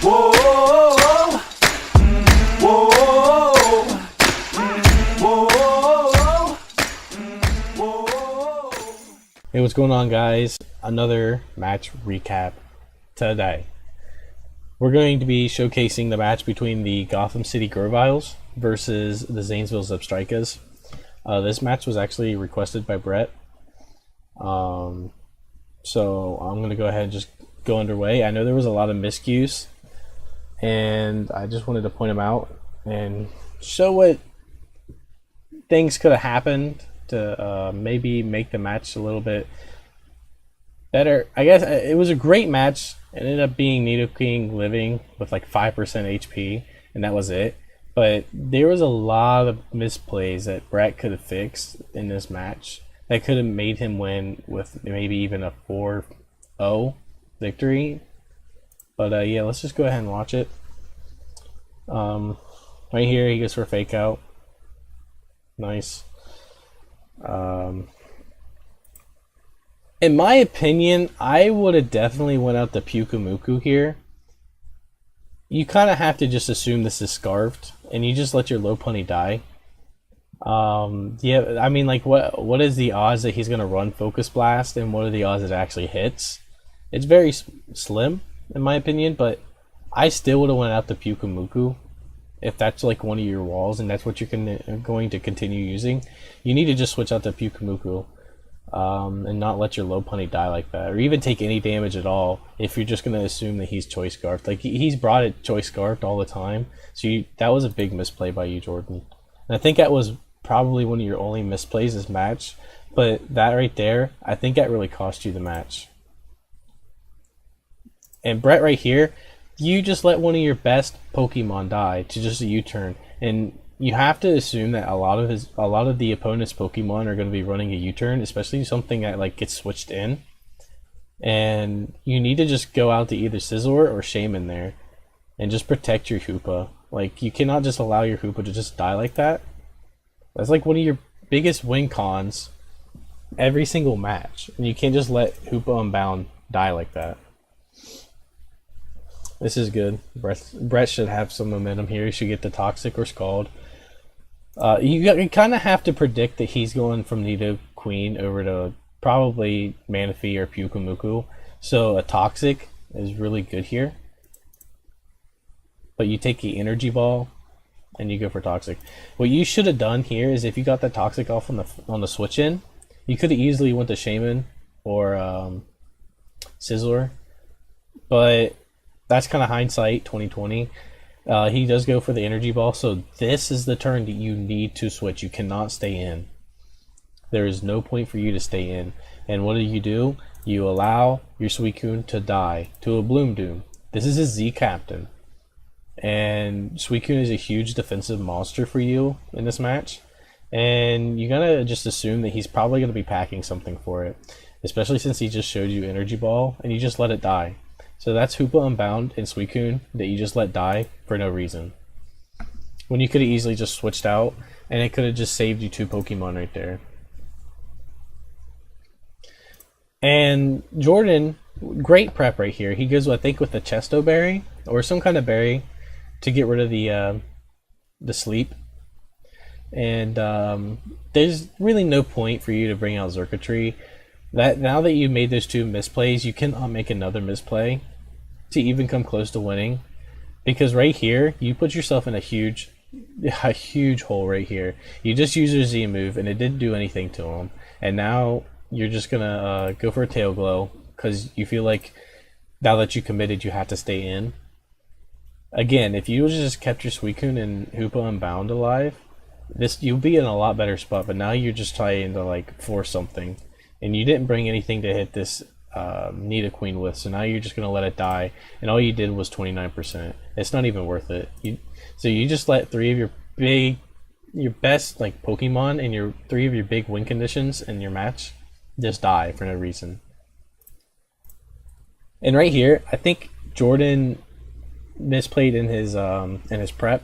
Whoa, whoa, whoa, whoa. Hey, what's going on, guys? Another match recap today. We're going to be showcasing the match between the Gotham City Grovyles versus the Zanesville Zebstrikas. This match was actually requested by Brett. So I'm going to go ahead and just go underway. I know there was a lot of miscues, and I just wanted to point them out and show what things could have happened to maybe make the match a little bit better. I guess it was a great match. It ended up being Nidoking living with like 5% HP, and that was it. But there was a lot of misplays that Brett could have fixed in this match that could have made him win with maybe even a 4-0 victory. But yeah, let's just go ahead and watch it. Right here, he goes for a fake out. Nice. In my opinion, I would have definitely went out the Pyukumuku here. You kind of have to just assume this is scarfed, and you just let your low punny die. Yeah, I mean, like, what is the odds that he's gonna run Focus Blast, and what are the odds it actually hits? It's very slim, in my opinion, but I still would have went out the Pyukumuku. If that's like one of your walls, and that's what you're going to continue using, you need to just switch out to Pyukumuku. And not let your low punny die like that, or even take any damage at all if you're just going to assume that he's choice scarfed. Like, he's brought it choice scarfed all the time, so that was a big misplay by you, Jordan. And I think that was probably one of your only misplays this match, but that right there, I think that really cost you the match. And Brett right here, you just let one of your best Pokemon die to just a U-turn, and you have to assume that a lot of the opponent's Pokemon are going to be running a U-turn, especially something that like gets switched in. And you need to just go out to either Scizor or Shaman there, and just protect your Hoopa. Like, you cannot just allow your Hoopa to just die like that. That's like one of your biggest win cons every single match, and you can't just let Hoopa Unbound die like that. This is good. Brett should have some momentum here. He should get the Toxic or Scald. You kind of have to predict that he's going from Nidoqueen over to probably Manaphy or Pyukumuku. So a Toxic is really good here. But you take the Energy Ball and you go for Toxic. What you should have done here is, if you got that Toxic off on the switch in, you could have easily went to Shaman or Scizor. But that's kind of hindsight 2020. He does go for the Energy Ball, so this is the turn that you need to switch. You cannot stay in. There is no point for you to stay in. And what do? You allow your Suicune to die to a Bloom Doom. This is a Z Captain. And Suicune is a huge defensive monster for you in this match. And you gotta just assume that he's probably going to be packing something for it. Especially since he just showed you Energy Ball, and you just let it die. So that's Hoopa Unbound and Suicune that you just let die for no reason. When you could have easily just switched out, and it could have just saved you 2 Pokemon right there. And Jordan, great prep right here. He goes, I think, with the Chesto Berry, or some kind of berry, to get rid of the sleep. And there's really no point for you to bring out Xurkitree. Now that you made those 2 misplays, you cannot make another misplay to even come close to winning, because right here you put yourself in a huge hole right here. You just used your Z move and it didn't do anything to him, and now you're just gonna go for a Tail Glow because you feel like now that you committed, you have to stay in. Again, if you just kept your Suicune and Hoopa Unbound alive, you'll be in a lot better spot. But now you're just trying to like force something, and you didn't bring anything to hit this Nidoqueen with, so now you're just going to let it die, and all you did was 29%. It's not even worth it. So you just let 3 of your best like Pokemon and 3 of your big win conditions in your match just die for no reason. And right here, I think Jordan misplayed in his prep,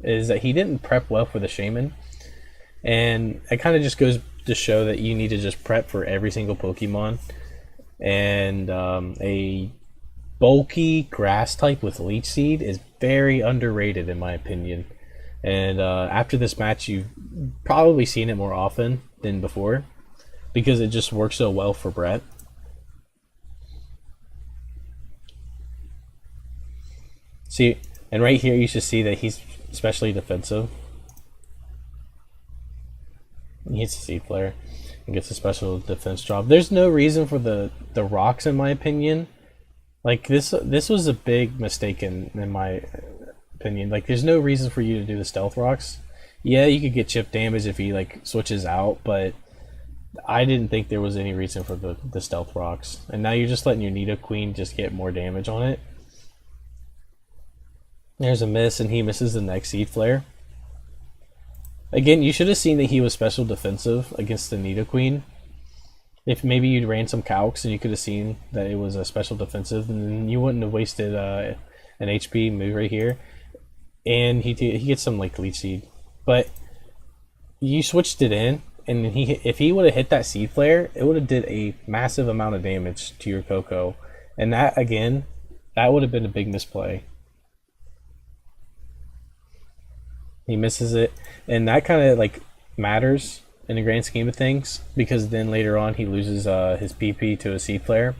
is that he didn't prep well for the Shaman, and it kind of just goes to show that you need to just prep for every single Pokemon. And a bulky grass type with Leech Seed is very underrated in my opinion. And after this match, you've probably seen it more often than before because it just works so well for Brett. See, and right here you should see that he's especially defensive. He hits a Seed Flare and gets a special defense drop. There's no reason for the rocks in my opinion. Like this was a big mistake in my opinion. Like there's no reason for you to do the stealth rocks. Yeah, you could get chip damage if he like switches out, but I didn't think there was any reason for the stealth rocks. And now you're just letting your Nidoqueen just get more damage on it. There's a miss, and he misses the next Seed Flare. Again, you should have seen that he was special defensive against the Nidoqueen. If maybe you'd ran some calcs and you could have seen that it was a special defensive, and then you wouldn't have wasted an HP move right here. And he gets some like Leech Seed, but you switched it in, and if he would have hit that Seed Flare, it would have did a massive amount of damage to your Coco, and that again, that would have been a big misplay. He misses it, and that kind of like matters in the grand scheme of things because then later on he loses his PP to a Seed Flare.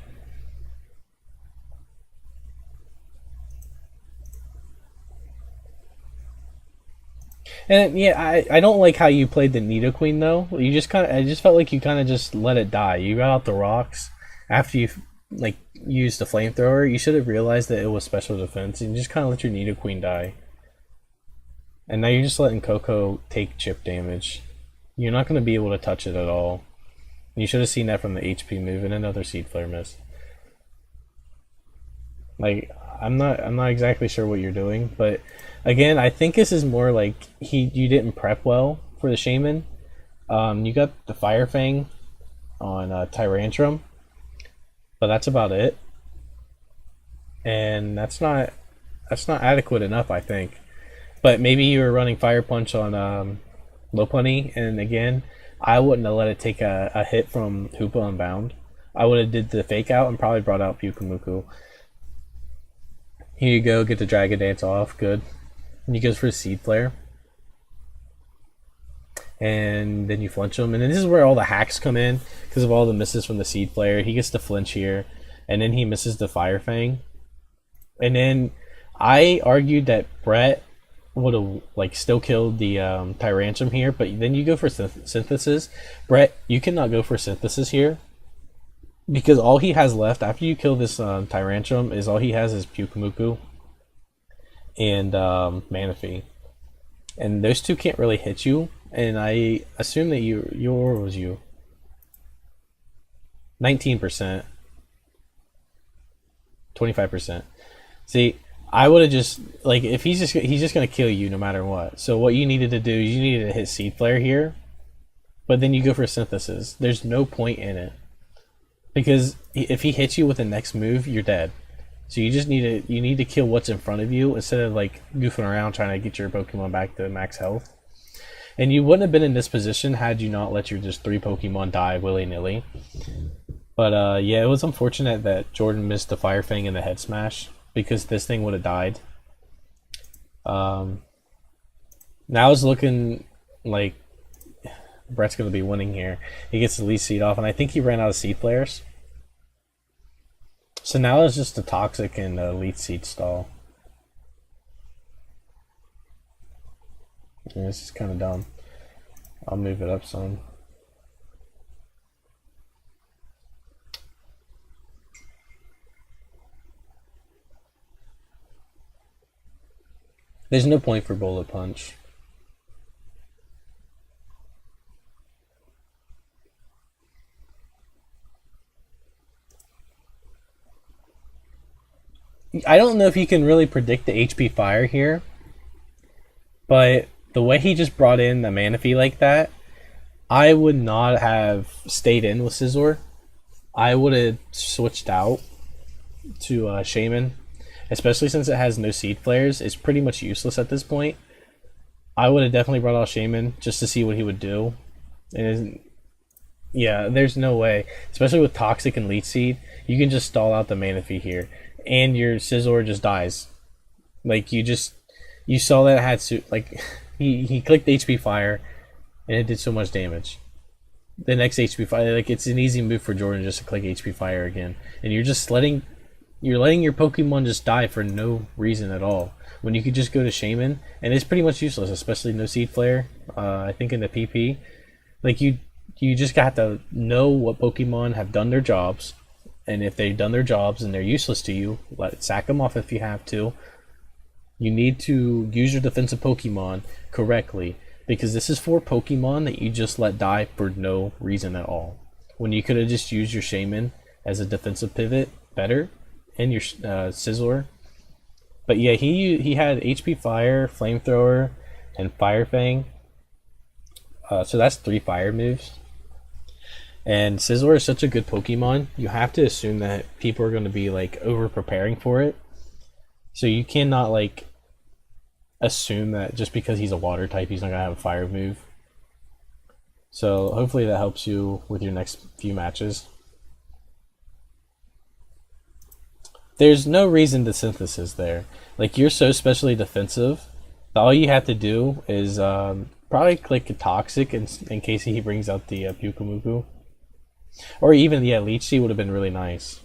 And yeah, I don't like how you played the Nidoqueen though. You just I just felt like you kind of just let it die. You got out the rocks after you like used the flamethrower. You should have realized that it was special defense and you just kind of let your Nidoqueen die. And now you're just letting Coco take chip damage. You're not going to be able to touch it at all. You should have seen that from the HP move and another Seed Flare miss. Like, I'm not exactly sure what you're doing, but again, I think this is more like you didn't prep well for the Shaman. You got the Fire Fang on Tyrantrum, but that's about it. And that's not adequate enough, I think. But maybe you were running Fire Punch on Lopunny, and again, I wouldn't have let it take a hit from Hoopa Unbound. I would have did the Fake Out and probably brought out Pyukumuku. Here you go, get the Dragon Dance off, good. And he goes for a Seed Flare. And then you flinch him, and then this is where all the hacks come in, because of all the misses from the Seed Flare. He gets to flinch here, and then he misses the Fire Fang. And then I argued that Brett would have like still killed the Tyrantrum here, but then you go for Synthesis. Brett, you cannot go for Synthesis here because all he has left after you kill this Tyrantrum is all he has is Pyukumuku and Manaphy, and those two can't really hit you. And I assume that your was you 19%, 25%. See, I would have just, like, if he's just going to kill you no matter what. So what you needed to do is you needed to hit Seed Flare here, but then you go for Synthesis. There's no point in it. Because if he hits you with the next move, you're dead. So you just need to kill what's in front of you instead of like goofing around trying to get your Pokemon back to max health. And you wouldn't have been in this position had you not let your just 3 Pokemon die willy-nilly. But yeah, it was unfortunate that Jdunn missed the Fire Fang and the Head Smash, because this thing would have died. Now it's looking like Brett's going to be winning here. He gets the Leech Seed off, and I think he ran out of Seed Flares. So now it's just a Toxic and a Leech Seed stall. Yeah, this is kind of dumb. I'll move it up some. There's no point for Bullet Punch. I don't know if you can really predict the HP Fire here, but the way he just brought in the Manaphy like that, I would not have stayed in with Scizor. I would have switched out to Shaman. Especially since it has no Seed Flares, it's pretty much useless at this point. I would have definitely brought out Shaman just to see what he would do. And yeah, there's no way. Especially with Toxic and Leech Seed, you can just stall out the Manaphy here. and your Scizor just dies. Like you saw that it had like he clicked HP Fire, and it did so much damage. The next HP Fire, like it's an easy move for Jordan just to click HP Fire again, and you're just letting your Pokemon just die for no reason at all. When you could just go to Shaman, and it's pretty much useless, especially no Seed Flare. I think in the PP, like you just got to know what Pokemon have done their jobs, and if they've done their jobs and they're useless to you, sack them off if you have to. You need to use your defensive Pokemon correctly, because this is for Pokemon that you just let die for no reason at all. When you could have just used your Shaman as a defensive pivot better, and your Scizor. But yeah, he had HP Fire, Flamethrower, and Fire Fang. So that's 3 fire moves. And Scizor is such a good Pokemon, you have to assume that people are going to be like over preparing for it. So you cannot like assume that just because he's a water type, he's not going to have a fire move. So hopefully that helps you with your next few matches. There's no reason to Synthesis there. Like, you're so specially defensive, all you have to do is probably click a Toxic in case he brings out the Pyukumuku. Or even, yeah, Leech Seed would have been really nice.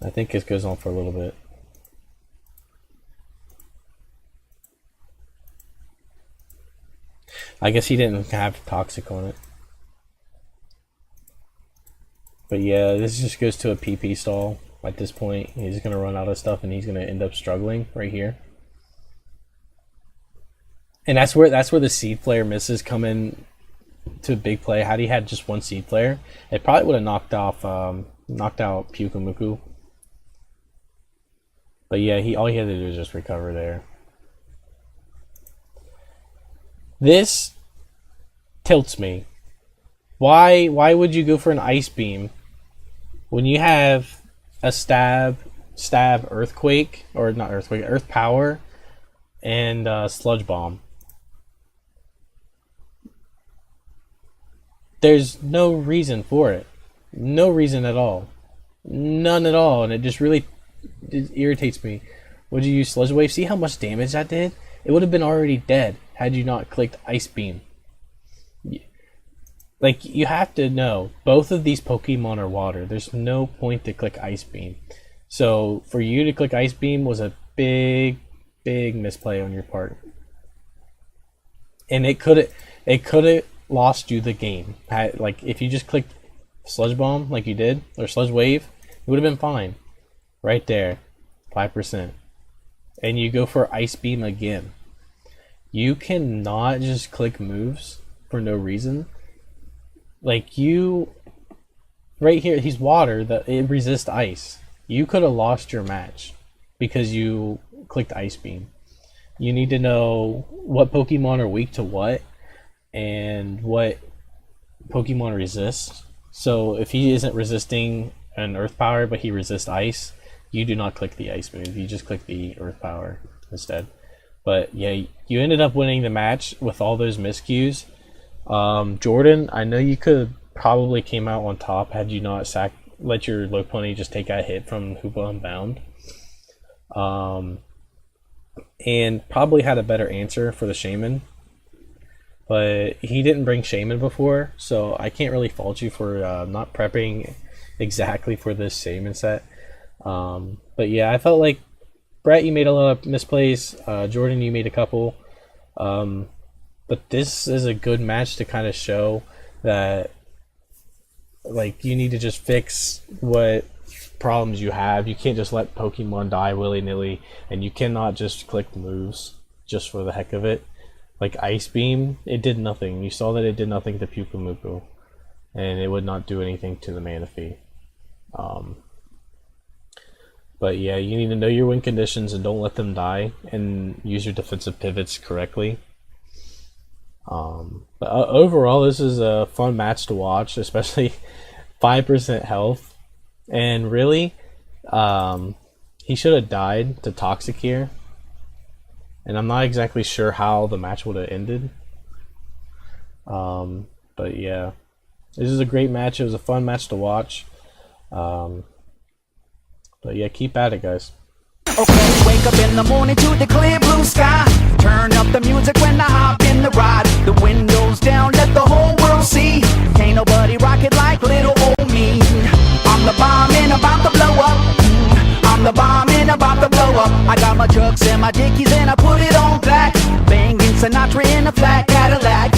I think it goes on for a little bit. I guess he didn't have Toxic on it. But yeah, this just goes to a PP stall at this point. He's going to run out of stuff and he's going to end up struggling right here. And that's where the Seed Flare misses come in to a big play. Had he had just one Seed Flare, it probably would have knocked out Pyukumuku. But yeah, all he had to do was just recover there. This tilts me. Why would you go for an Ice Beam when you have a stab Earthquake, or not Earthquake, Earth Power, and Sludge Bomb? There's no reason for it. No reason at all. None at all. And it just really irritates me. Would you use Sludge Wave? See how much damage that did? It would have been already dead had you not clicked Ice Beam. Like, you have to know, both of these Pokemon are water. There's no point to click Ice Beam. So, for you to click Ice Beam was a big misplay on your part. And it could have lost you the game. Like, if you just clicked Sludge Bomb like you did, or Sludge Wave, it would have been fine. Right there, 5%. And you go for Ice Beam again. You cannot just click moves for no reason. Like, right here, he's water, it resists ice. You could have lost your match because you clicked Ice Beam. You need to know what Pokemon are weak to what, and what Pokemon resist. So if he isn't resisting an Earth Power, but he resists ice, you do not click the Ice move. You just click the Earth Power instead. But yeah, you ended up winning the match with all those miscues. Jordan, I know you could have probably came out on top had you not let your Lopunny just take a hit from Hoopa Unbound. And probably had a better answer for the Shaman. But he didn't bring Shaman before, so I can't really fault you for not prepping exactly for this Shaman set. But yeah, I felt like Brett, you made a lot of misplays. Jordan, you made a couple. But this is a good match to kind of show that, like, you need to just fix what problems you have. You can't just let Pokemon die willy-nilly, and you cannot just click moves just for the heck of it. Like Ice Beam, it did nothing. You saw that it did nothing to Pyukumuku, and it would not do anything to the Manaphy. But yeah, you need to know your win conditions and don't let them die, and use your defensive pivots correctly. But overall, this is a fun match to watch, especially 5% health. And really, he should have died to Toxic here. And I'm not exactly sure how the match would have ended. But yeah, This is a great match. It was a fun match to watch. But yeah, keep at it, guys. Okay, wake up in the morning to the clear blue sky. Turn up the music when I hop in the ride. The windows down, let the whole world see. Can't nobody rock it like little old me. I'm the bomb and about to blow up. I'm the bomb and about to blow up. I got my trucks and my dickies and I put it on black. Banging Sinatra in a flat Cadillac.